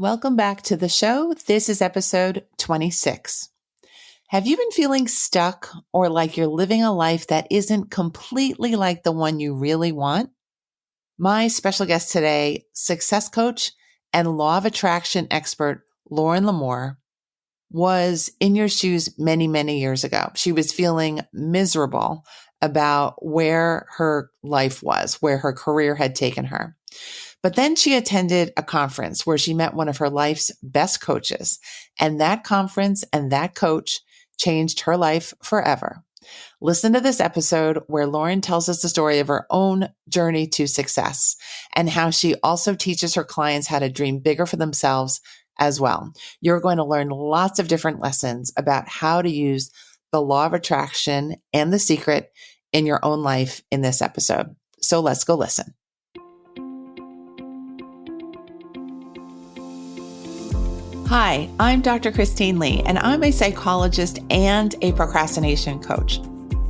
Welcome back to the show. This is episode 26. Have you been feeling stuck or like you're living a life that isn't completely like the one you really want? My special guest today, success coach and law of attraction expert Lauren Lamore, was in your shoes many, many years ago. She was feeling miserable about where her life was, where her career had taken her. But then she attended a conference where she met one of her life's best coaches. And that conference and that coach changed her life forever. Listen to this episode where Lauren tells us the story of her own journey to success and how she also teaches her clients how to dream bigger for themselves as well. You're going to learn lots of different lessons about how to use the law of attraction and the secret in your own life in this episode. So let's go listen. Hi, I'm Dr. Christine Lee, and I'm a psychologist and a procrastination coach.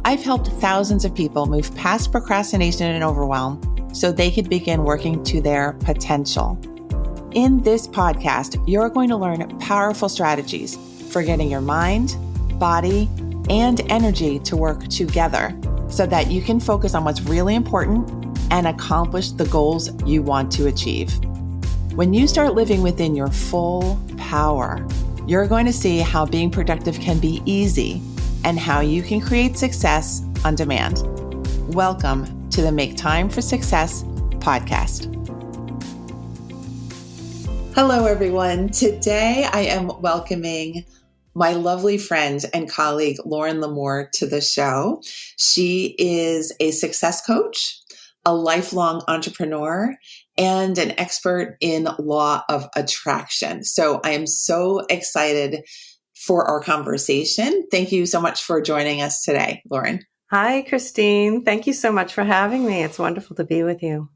I've helped thousands of people move past procrastination and overwhelm so they could begin working to their potential. In this podcast, you're going to learn powerful strategies for getting your mind, body, and energy to work together so that you can focus on what's really important and accomplish the goals you want to achieve. When you start living within your full power, you're going to see how being productive can be easy and how you can create success on demand. Welcome to the Make Time for Success podcast. Hello, everyone. Today I am welcoming my lovely friend and colleague, Lauren Lamore, to the show. She is a success coach, a lifelong entrepreneur, and an expert in law of attraction. So I am so excited for our conversation. Thank you so much for joining us today, Lauren. Hi, Christine. Thank you so much for having me. It's wonderful to be with you.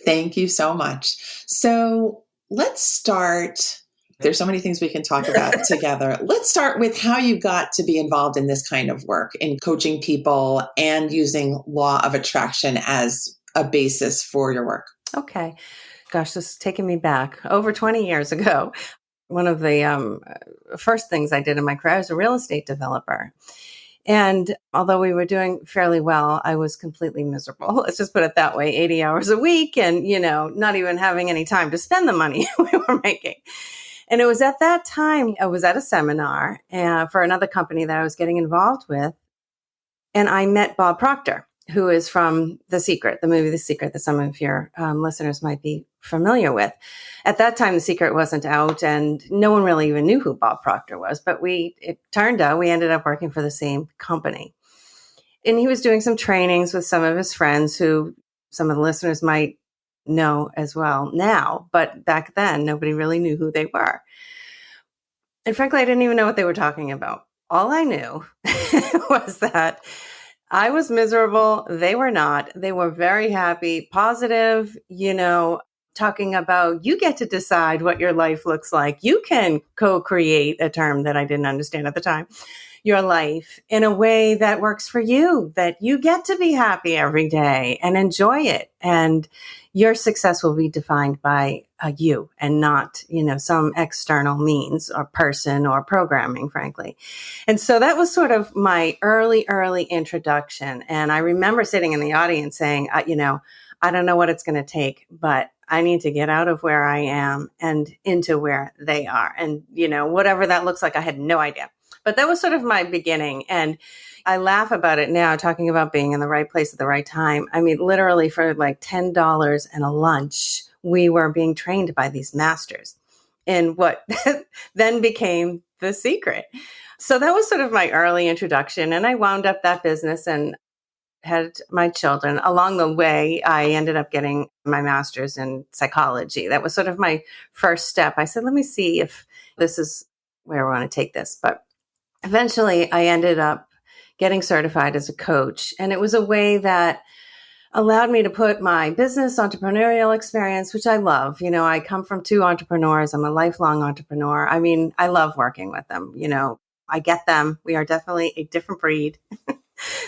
Thank you so much. So let's start. There's so many things we can talk about together. Let's start with how you got to be involved in this kind of work, in coaching people and using law of attraction as a basis for your work. Okay. Gosh, this is taking me back over 20 years ago. One of the first things I did in my career, I was a real estate developer. And although we were doing fairly well, I was completely miserable. Let's just put it that way, 80 hours a week and, not even having any time to spend the money we were making. And it was at that time, I was at a seminar for another company that I was getting involved with. And I met Bob Proctor, who is from The Secret, the movie The Secret that some of your listeners might be familiar with. At that time, The Secret wasn't out and no one really even knew who Bob Proctor was, but it turned out we ended up working for the same company. And he was doing some trainings with some of his friends who some of the listeners might know as well now, but back then nobody really knew who they were. And frankly, I didn't even know what they were talking about. All I knew was that I was miserable. They were not. They were very happy, positive, talking about you get to decide what your life looks like. You can co-create, a term that I didn't understand at the time, your life in a way that works for you, that you get to be happy every day and enjoy it. And your success will be defined by you and not, some external means or person or programming, frankly. And so that was sort of my early introduction. And I remember sitting in the audience saying, I don't know what it's going to take, but I need to get out of where I am and into where they are. And, whatever that looks like, I had no idea. But that was sort of my beginning. And I laugh about it now, talking about being in the right place at the right time. I mean, literally for like $10 and a lunch, we were being trained by these masters in what then became The Secret. So that was sort of my early introduction. And I wound up that business and had my children. Along the way, I ended up getting my master's in psychology. That was sort of my first step. I said, let me see if this is where I want to take this. But eventually, I ended up getting certified as a coach. And it was a way that allowed me to put my business entrepreneurial experience, which I love. I come from two entrepreneurs. I'm a lifelong entrepreneur. I mean, I love working with them. I get them. We are definitely a different breed.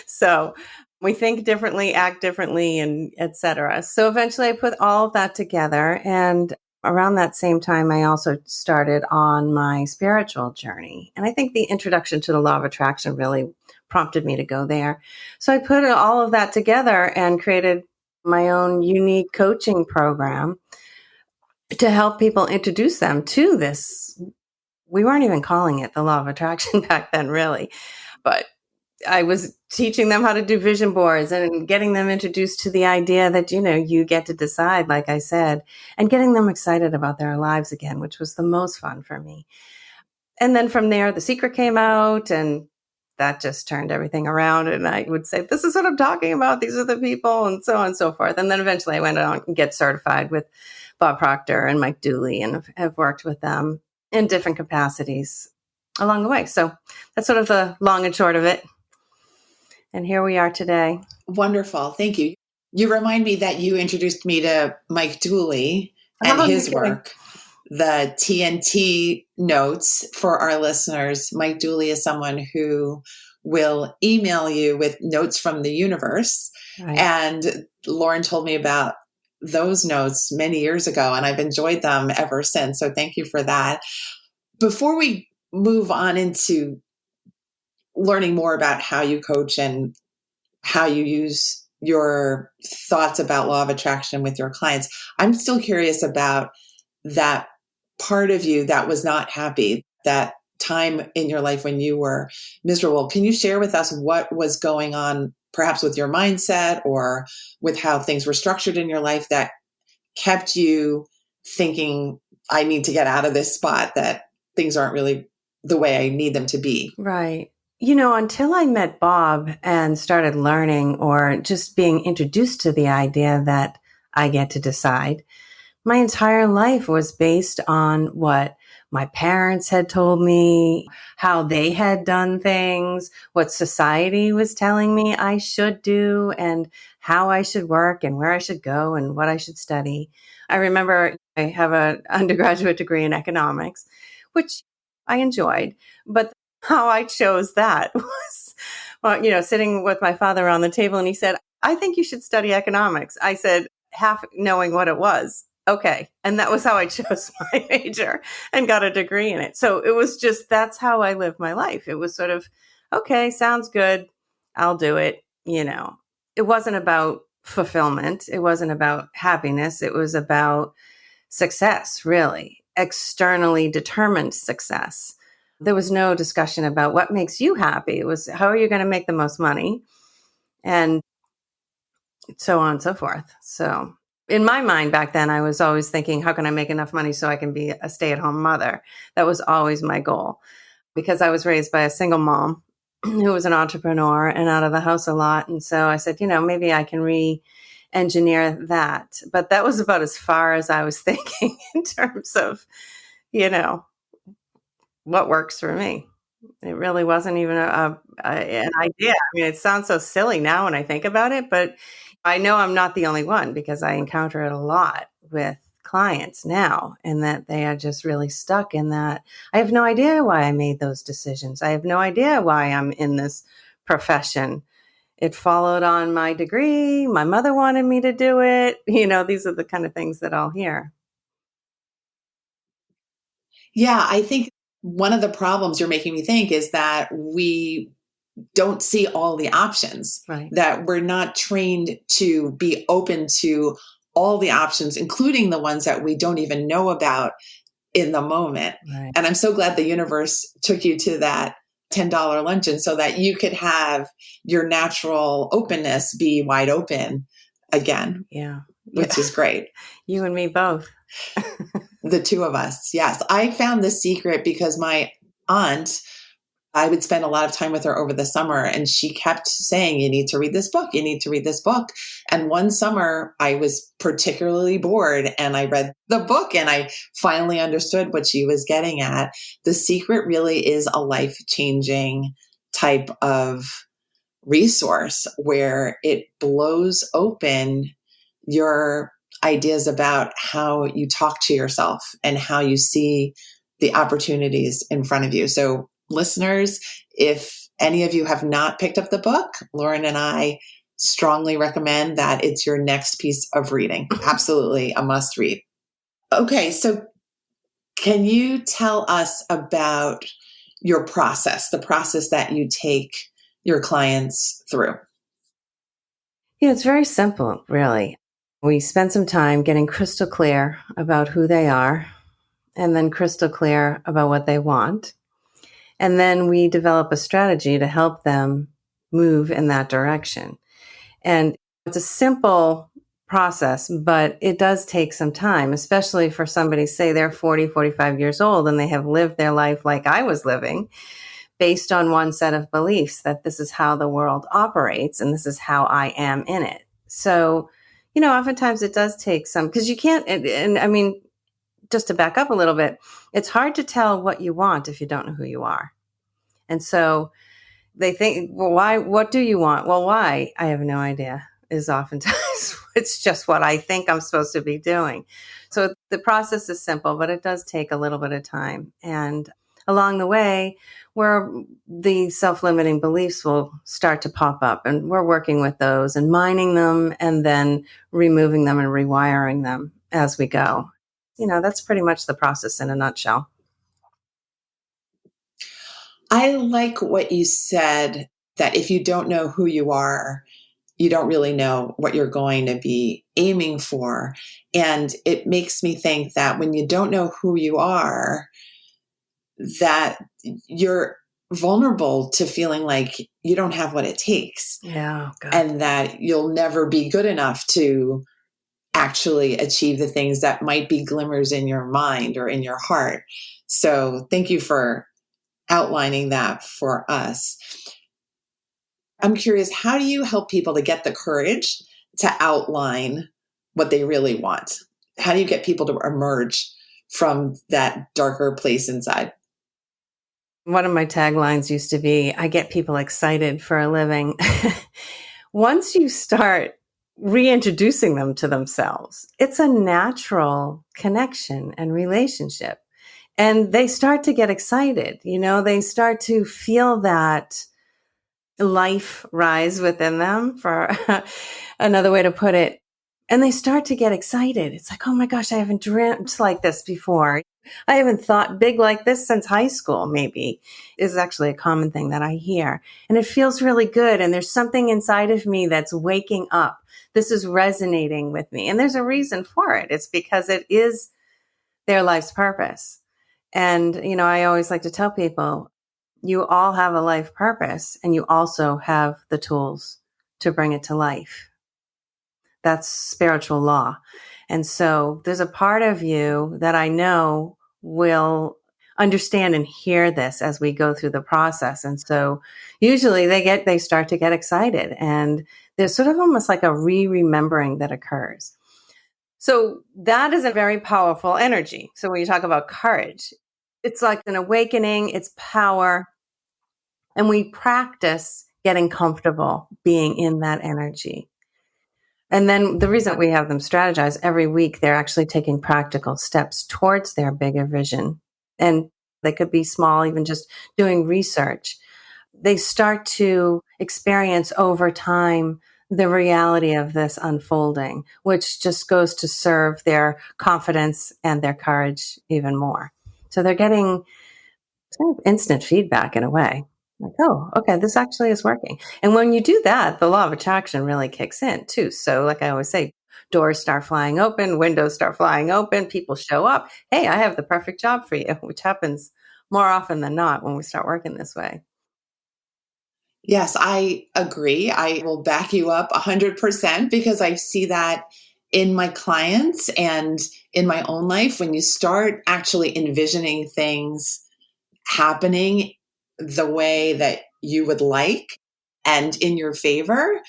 So we think differently, act differently, and et cetera. So eventually I put all of that together and around that same time, I also started on my spiritual journey. And I think the introduction to the law of attraction really prompted me to go there. So I put all of that together and created my own unique coaching program to help people introduce them to this. We weren't even calling it the law of attraction back then, really, but I was teaching them how to do vision boards and getting them introduced to the idea that, you get to decide, like I said, and getting them excited about their lives again, which was the most fun for me. And then from there, The Secret came out, and that just turned everything around. And I would say, this is what I'm talking about. These are the people, and so on and so forth. And then eventually I went on and get certified with Bob Proctor and Mike Dooley, and have worked with them in different capacities along the way. So that's sort of the long and short of it. And here we are today. Wonderful. Thank you. You remind me that you introduced me to Mike Dooley and his work, the TNT notes for our listeners. Mike Dooley is someone who will email you with notes from the universe. Right. And Lauren told me about those notes many years ago, and I've enjoyed them ever since. So thank you for that. Before we move on into learning more about how you coach and how you use your thoughts about law of attraction with your clients, I'm still curious about that part of you that was not happy, that time in your life when you were miserable. Can you share with us what was going on, perhaps with your mindset or with how things were structured in your life that kept you thinking, I need to get out of this spot, that things aren't really the way I need them to be? Right. Until I met Bob and started learning or just being introduced to the idea that I get to decide, my entire life was based on what my parents had told me, how they had done things, what society was telling me I should do, and how I should work and where I should go and what I should study. I remember I have an undergraduate degree in economics, which I enjoyed, but how I chose that was, sitting with my father around the table, and he said, I think you should study economics. I said, half knowing what it was. Okay. And that was how I chose my major and got a degree in it. So it was just, that's how I lived my life. It was sort of, okay, sounds good. I'll do it. It wasn't about fulfillment. It wasn't about happiness. It was about success, really, externally determined success. There was no discussion about what makes you happy. It was, how are you going to make the most money? And so on and so forth. So in my mind back then, I was always thinking, how can I make enough money so I can be a stay-at-home mother? That was always my goal, because I was raised by a single mom who was an entrepreneur and out of the house a lot. And so I said, maybe I can re-engineer that. But that was about as far as I was thinking in terms of, what works for me. It really wasn't even an idea. I mean, it sounds so silly now when I think about it, but I know I'm not the only one, because I encounter it a lot with clients now, and that they are just really stuck in that. I have no idea why I made those decisions. I have no idea why I'm in this profession. It followed on my degree. My mother wanted me to do it. These are the kind of things that I'll hear. Yeah, I think one of the problems you're making me think is that we don't see all the options, right? That we're not trained to be open to all the options, including the ones that we don't even know about in the moment. Right. And I'm so glad the universe took you to that $10 luncheon so that you could have your natural openness be wide open again. Yeah. Which is great. You and me both. The two of us. Yes. I found The Secret because my aunt, I would spend a lot of time with her over the summer, and she kept saying, you need to read this book. You need to read this book. And one summer I was particularly bored, and I read the book, and I finally understood what she was getting at. The Secret really is a life-changing type of resource where it blows open your ideas about how you talk to yourself and how you see the opportunities in front of you. So listeners, if any of you have not picked up the book, Lauren and I strongly recommend that it's your next piece of reading. Absolutely a must read. Okay, so can you tell us about your process, the process that you take your clients through? Yeah, it's very simple, really. We spend some time getting crystal clear about who they are and then crystal clear about what they want. And then we develop a strategy to help them move in that direction. And it's a simple process, but it does take some time, especially for somebody, say they're 40, 45 years old and they have lived their life like I was living based on one set of beliefs that this is how the world operates and this is how I am in it. So, oftentimes it does take some, because you can't, and I mean, just to back up a little bit, it's hard to tell what you want if you don't know who you are. And so they think, well, why? What do you want? Well, why? I have no idea. Is oftentimes it's just what I think I'm supposed to be doing. So the process is simple, but it does take a little bit of time. And along the way, where the self-limiting beliefs will start to pop up, and we're working with those and mining them and then removing them and rewiring them as we go. That's pretty much the process in a nutshell. I like what you said, that if you don't know who you are, you don't really know what you're going to be aiming for. And it makes me think that when you don't know who you are, that you're vulnerable to feeling like you don't have what it takes, Yeah, God. and that you'll never be good enough to actually achieve the things that might be glimmers in your mind or in your heart. So thank you for outlining that for us. I'm curious, how do you help people to get the courage to outline what they really want? How do you get people to emerge from that darker place inside? One of my taglines used to be, I get people excited for a living. Once you start reintroducing them to themselves, it's a natural connection and relationship. And they start to get excited. They start to feel that life rise within them, for another way to put it. And they start to get excited. It's like, oh my gosh, I haven't dreamt like this before. I haven't thought big like this since high school, maybe, is actually a common thing that I hear. And it feels really good. And there's something inside of me that's waking up. This is resonating with me. And there's a reason for it. It's because it is their life's purpose. And, I always like to tell people, you all have a life purpose and you also have the tools to bring it to life. That's spiritual law. And so there's a part of you that I know will understand and hear this as we go through the process. And so usually they start to get excited, and there's sort of almost like a remembering that occurs. So that is a very powerful energy. So when you talk about courage, it's like an awakening, it's power. And we practice getting comfortable being in that energy. And then the reason we have them strategize every week, they're actually taking practical steps towards their bigger vision. And they could be small, even just doing research. They start to experience over time the reality of this unfolding, which just goes to serve their confidence and their courage even more. So they're getting kind of instant feedback in a way. Like, oh, okay, this actually is working. And when you do that, the law of attraction really kicks in too. So like I always say, doors start flying open, windows start flying open, people show up. Hey, I have the perfect job for you, which happens more often than not when we start working this way. Yes, I agree. I will back you up 100% because I see that in my clients and in my own life. When you start actually envisioning things happening the way that you would like and in your favor,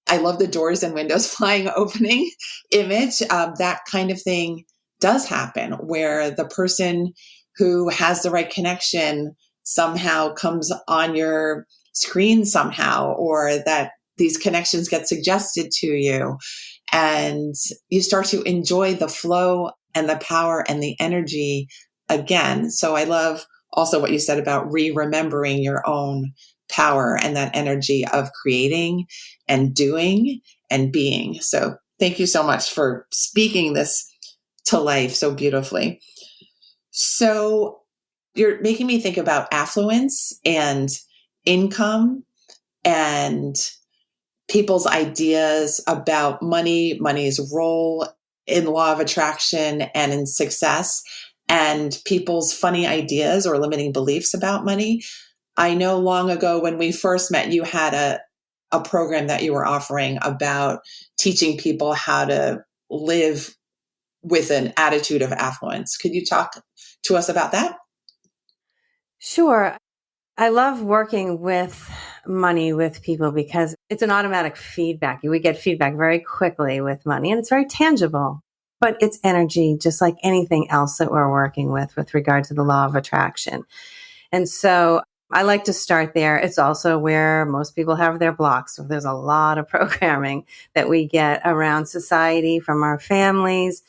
I love the doors and windows flying opening image. That kind of thing does happen, where the person who has the right connection somehow comes on your screen somehow, or that these connections get suggested to you, and you start to enjoy the flow and the power and the energy again. So I love also what you said about remembering your own power and that energy of creating and doing and being. So thank you so much for speaking this to life so beautifully. So you're making me think about affluence and income and people's ideas about money, money's role in law of attraction and in success, and people's funny ideas or limiting beliefs about money. I know long ago when we first met, you had a program that you were offering about teaching people how to live with an attitude of affluence. Could you talk to us about that? Sure. I love working with money with people because it's an automatic feedback. We get feedback very quickly with money and it's very tangible, but it's energy, just like anything else that we're working with regard to the law of attraction. And so I like to start there. It's also where most people have their blocks. So there's a lot of programming that we get around society from our families,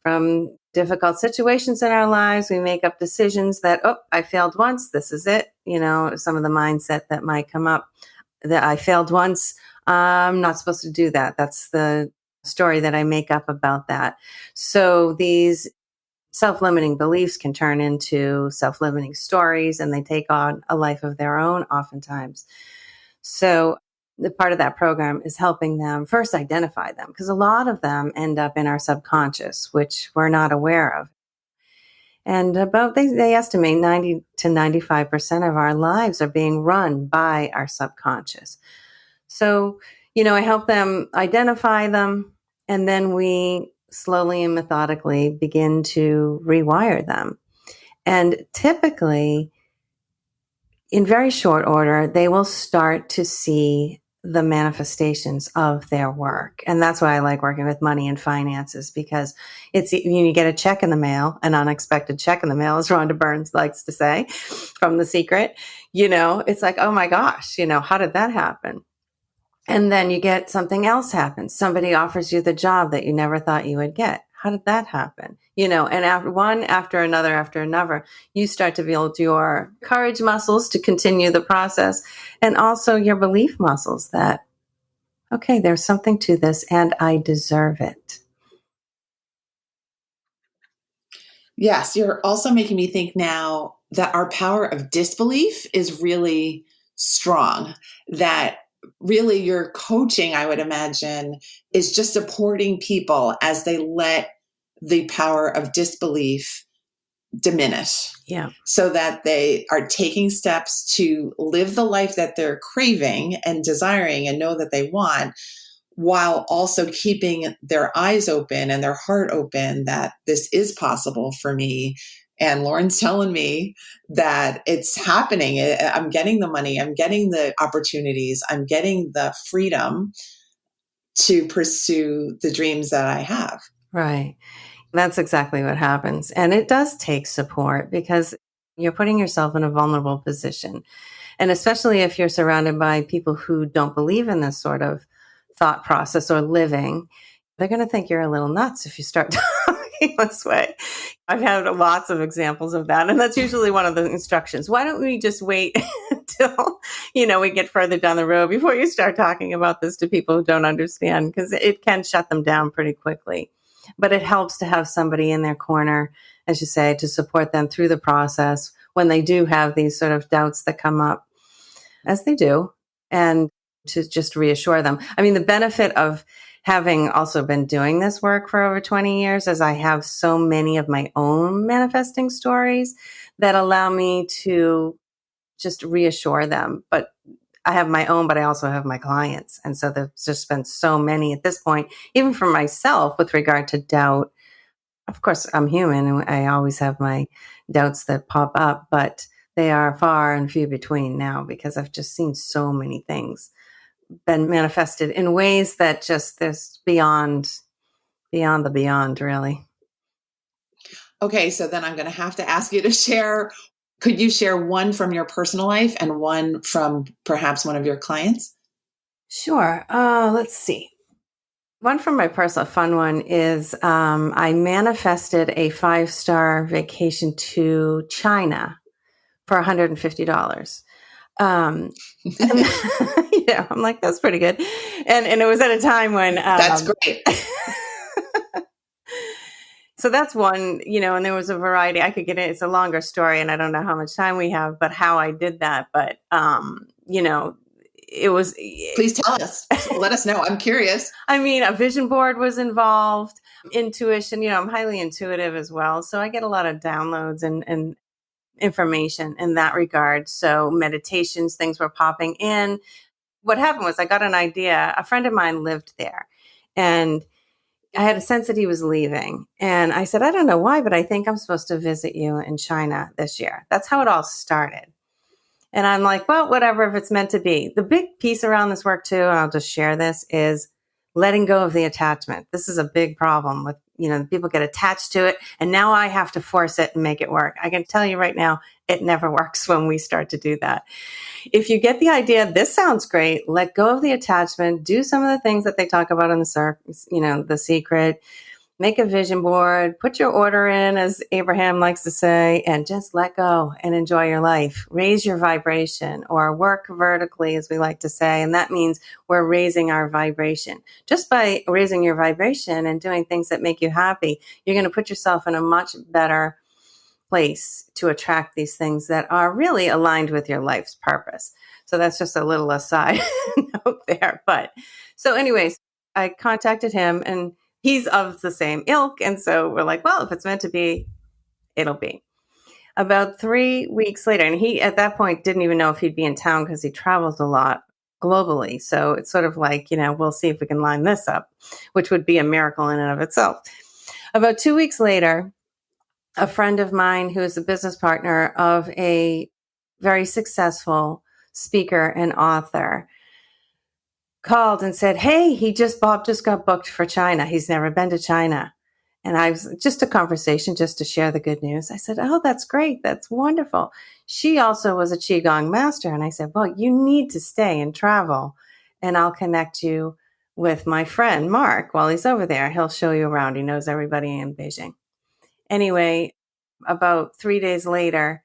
from difficult situations in our lives. We make up decisions that, oh, I failed once. This is it. Some of the mindset that might come up that I failed once. I'm not supposed to do that. That's the story that I make up about that. So these self-limiting beliefs can turn into self-limiting stories and they take on a life of their own oftentimes. So the part of that program is helping them first identify them, because a lot of them end up in our subconscious, which we're not aware of. And they estimate 90 to 95% of our lives are being run by our subconscious. So, I help them identify them, and then we slowly and methodically begin to rewire them. And typically, in very short order, they will start to see the manifestations of their work. And that's why I like working with money and finances, because you get a check in the mail, an unexpected check in the mail, as Rhonda Byrne likes to say from The Secret. It's like, oh my gosh, how did that happen? And then you get something else happen. Somebody offers you the job that you never thought you would get. How did that happen? And after another, you start to build your courage muscles to continue the process, and also your belief muscles that, okay, there's something to this and I deserve it. Yes, you're also making me think now that our power of disbelief is really strong, that really your coaching, I would imagine, is just supporting people as they let the power of disbelief diminish. Yeah. So that they are taking steps to live the life that they're craving and desiring and know that they want, while also keeping their eyes open and their heart open that this is possible for me. And Lauren's telling me that it's happening. I'm getting the money, I'm getting the opportunities, I'm getting the freedom to pursue the dreams that I have. Right. That's exactly what happens. And it does take support, because you're putting yourself in a vulnerable position. And especially if you're surrounded by people who don't believe in this sort of thought process or living, they're going to think you're a little nuts if you start talking this way. I've had lots of examples of that. And that's usually one of the instructions. Why don't we just wait until, we get further down the road before you start talking about this to people who don't understand, because it can shut them down pretty quickly. But it helps to have somebody in their corner, as you say, to support them through the process when they do have these sort of doubts that come up, as they do, and to just reassure them. I mean, the benefit of having also been doing this work for over 20 years is I have so many of my own manifesting stories that allow me to just reassure them. But I have my own, but I also have my clients. And so there's just been so many at this point, even for myself with regard to doubt. Of course, I'm human and I always have my doubts that pop up, but they are far and few between now, because I've just seen so many things been manifested in ways that just there's beyond the beyond, really. Okay, so then I'm going to have to ask you to share. Could you share one from your personal life and one from perhaps one of your clients? Sure. Let's see. One from my personal fun one is I manifested a 5-star vacation to China for $150. And, I'm like, that's pretty good. And it was at a time when That's great. So that's one, and there was a variety. I could get it. It's a longer story and I don't know how much time we have, but how I did that. But, it was, Please tell us. Let us know. I'm curious. I mean, a vision board was involved, intuition, I'm highly intuitive as well. So I get a lot of downloads and information in that regard. So meditations, things were popping in. What happened was I got an idea. A friend of mine lived there and I had a sense that he was leaving. And I said, I don't know why, but I think I'm supposed to visit you in China this year. That's how it all started. And I'm like, well, whatever, if it's meant to be. The big piece around this work too, and I'll just share this, is letting go of the attachment. This is a big problem with, people get attached to it and now I have to force it and make it work. I can tell you right now, it never works when we start to do that. If you get the idea, this sounds great, let go of the attachment, do some of the things that they talk about in the secret, make a vision board, put your order in, as Abraham likes to say, and just let go and enjoy your life. Raise your vibration, or work vertically, as we like to say. And that means we're raising our vibration. Just by raising your vibration and doing things that make you happy, you're going to put yourself in a much better place to attract these things that are really aligned with your life's purpose. So that's just a little aside note there. But so anyways, I contacted him and he's of the same ilk. And so we're like, well, if it's meant to be, it'll be. About 3 weeks later, and he at that point didn't even know if he'd be in town because he travels a lot globally. So it's sort of like, we'll see if we can line this up, which would be a miracle in and of itself. About 2 weeks later, a friend of mine who is a business partner of a very successful speaker and author called and said, hey, Bob just got booked for China. He's never been to China. And I was just a conversation just to share the good news. I said, oh, that's great. That's wonderful. She also was a Qigong master. And I said, well, you need to stay and travel and I'll connect you with my friend, Mark, while he's over there. He'll show you around. He knows everybody in Beijing. Anyway, about 3 days later,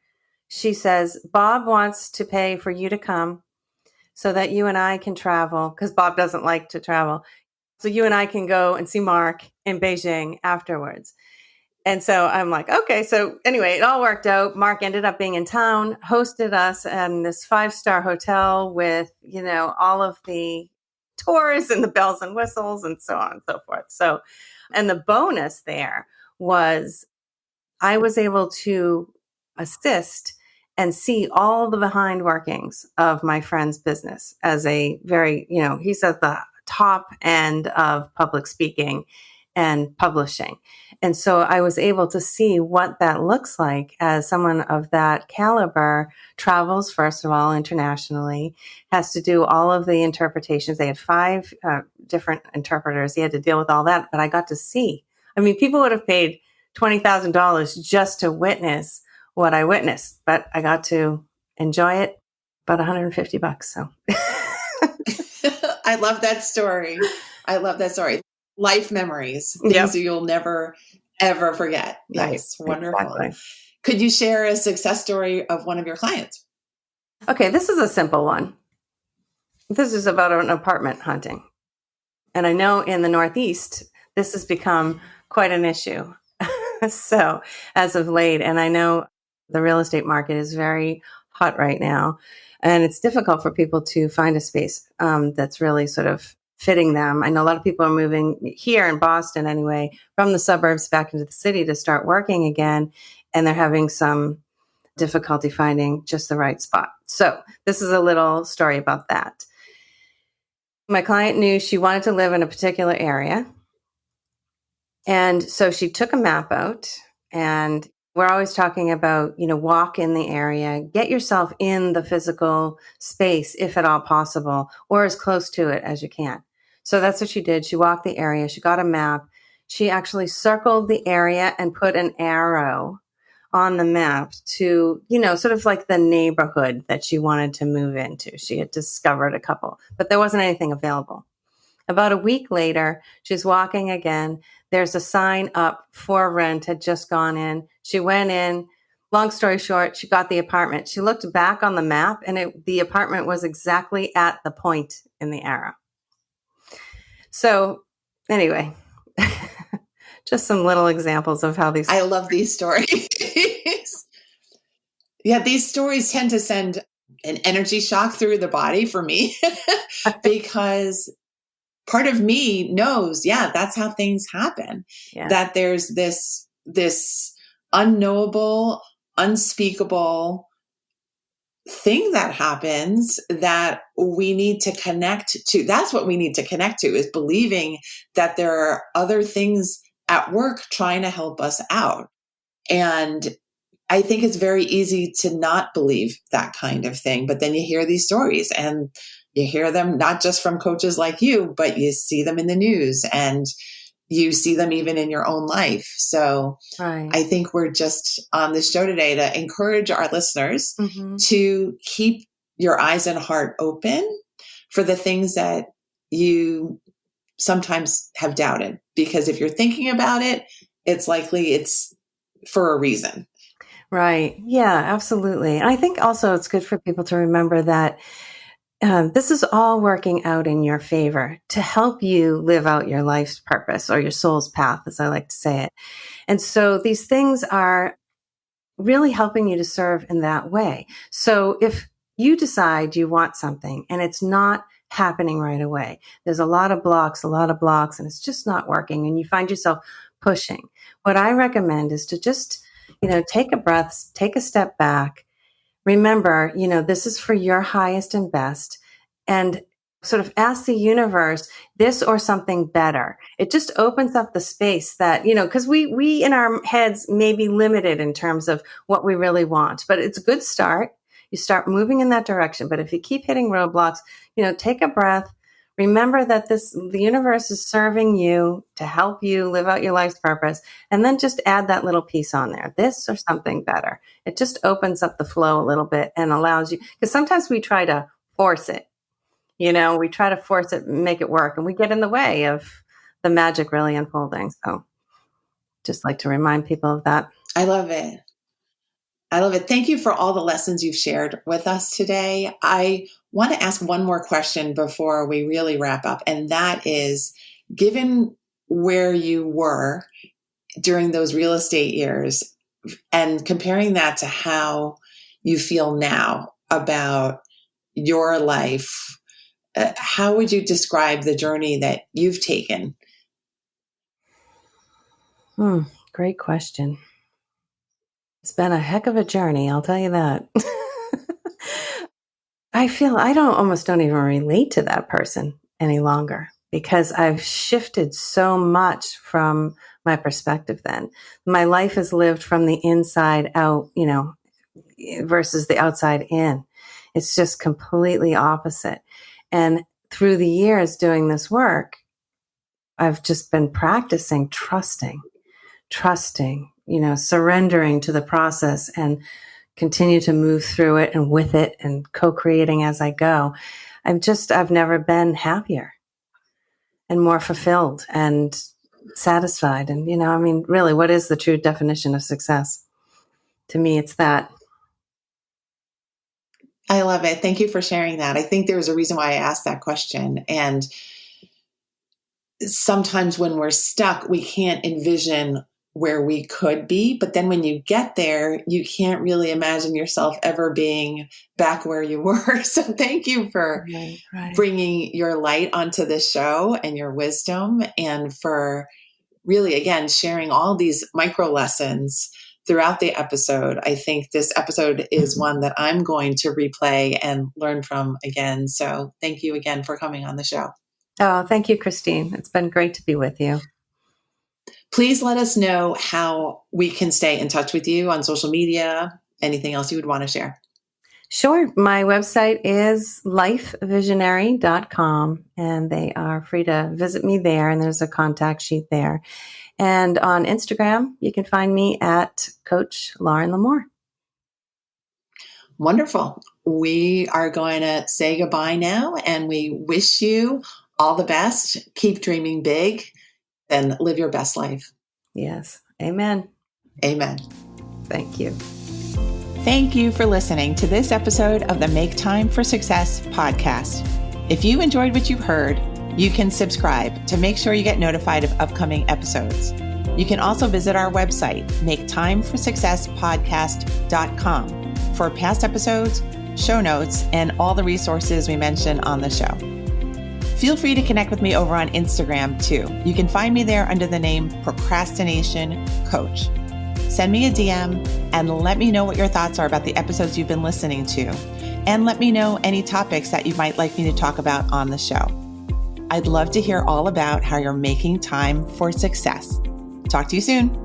she says, Bob wants to pay for you to come so that you and I can travel, because Bob doesn't like to travel. So you and I can go and see Mark in Beijing afterwards. And so I'm like, okay. So anyway, it all worked out. Mark ended up being in town, hosted us in this 5-star hotel with, all of the tours and the bells and whistles and so on and so forth. So, and the bonus there was I was able to assist and see all the behind workings of my friend's business as a very, he's at the top end of public speaking and publishing. And so I was able to see what that looks like as someone of that caliber travels, first of all, internationally, has to do all of the interpretations. They had 5 different interpreters. He had to deal with all that, but I got to see. I mean, people would have paid $20,000 just to witness what I witnessed, but I got to enjoy it. About $150. So I love that story. Life memories, things that you'll never, ever forget. Yes. Right. Wonderful. Exactly. Could you share a success story of one of your clients? Okay. This is a simple one. This is about an apartment hunting. And I know in the Northeast, this has become quite an issue. So as of late, and I know the real estate market is very hot right now, and it's difficult for people to find a space that's really sort of fitting them. I know a lot of people are moving here in Boston anyway, from the suburbs back into the city to start working again, and they're having some difficulty finding just the right spot. So this is a little story about that. My client knew she wanted to live in a particular area. And so she took a map out, and we're always talking about, walk in the area, get yourself in the physical space, if at all possible, or as close to it as you can. So that's what she did. She walked the area. She got a map. She actually circled the area and put an arrow on the map to, sort of like the neighborhood that she wanted to move into. She had discovered a couple, but there wasn't anything available. About a week later, she's walking again. There's a sign up for rent, had just gone in. She went in. Long story short, she got the apartment. She looked back on the map, and the apartment was exactly at the point in the arrow. So anyway, just some little examples of how these. I love these stories. Yeah, these stories tend to send an energy shock through the body for me because part of me knows, yeah, that's how things happen. Yeah. That there's this unknowable, unspeakable thing that happens that we need to connect to. That's what we need to connect to, is believing that there are other things at work trying to help us out. And I think it's very easy to not believe that kind of thing. But then you hear these stories, and you hear them not just from coaches like you, but you see them in the news, and you see them even in your own life. So Right. I think we're just on this show today to encourage our listeners to keep your eyes and heart open for the things that you sometimes have doubted. Because if you're thinking about it, it's likely it's for a reason. Right. Yeah, absolutely. And I think also it's good for people to remember that this is all working out in your favor to help you live out your life's purpose, or your soul's path, as I like to say it. And so these things are really helping you to serve in that way. So if you decide you want something and it's not happening right away, there's a lot of blocks, and it's just not working, and you find yourself pushing, what I recommend is to just, take a breath, take a step back. Remember, this is for your highest and best, and sort of ask the universe this or something better. It just opens up the space that, because we in our heads may be limited in terms of what we really want, but it's a good start. You start moving in that direction. But if you keep hitting roadblocks, take a breath. Remember that the universe is serving you to help you live out your life's purpose. And then just add that little piece on there, this or something better. It just opens up the flow a little bit and allows you, because sometimes we try to force it. We try to force it, make it work, and we get in the way of the magic really unfolding. So just like to remind people of that. I love it. Thank you for all the lessons you've shared with us today. I want to ask one more question before we really wrap up. And that is, given where you were during those real estate years and comparing that to how you feel now about your life, how would you describe the journey that you've taken? Great question. It's been a heck of a journey, I'll tell you that. I feel I almost don't even relate to that person any longer, because I've shifted so much from my perspective then. My life is lived from the inside out, versus the outside in. It's just completely opposite. And through the years doing this work, I've just been practicing trusting, surrendering to the process, and continue to move through it and with it and co-creating as I go. I've never been happier and more fulfilled and satisfied. And, really, what is the true definition of success? To me, it's that. I love it. Thank you for sharing that. I think there's a reason why I asked that question. And sometimes when we're stuck, we can't envision where we could be. But then when you get there, you can't really imagine yourself ever being back where you were. So thank you for bringing your light onto this show and your wisdom, and for really, again, sharing all these micro lessons throughout the episode. I think this episode is one that I'm going to replay and learn from again. So thank you again for coming on the show. Oh, thank you, Christine. It's been great to be with you. Please let us know how we can stay in touch with you on social media. Anything else you would want to share? Sure. My website is lifevisionary.com, and they are free to visit me there. And there's a contact sheet there. And on Instagram, you can find me at Coach Lauren Lamore. Wonderful. We are going to say goodbye now, and we wish you all the best. Keep dreaming big and live your best life. Yes. Amen. Amen. Thank you. Thank you for listening to this episode of the Make Time for Success podcast. If you enjoyed what you've heard, you can subscribe to make sure you get notified of upcoming episodes. You can also visit our website, maketimeforsuccesspodcast.com, for past episodes, show notes, and all the resources we mention on the show. Feel free to connect with me over on Instagram too. You can find me there under the name Procrastination Coach. Send me a DM and let me know what your thoughts are about the episodes you've been listening to. And let me know any topics that you might like me to talk about on the show. I'd love to hear all about how you're making time for success. Talk to you soon.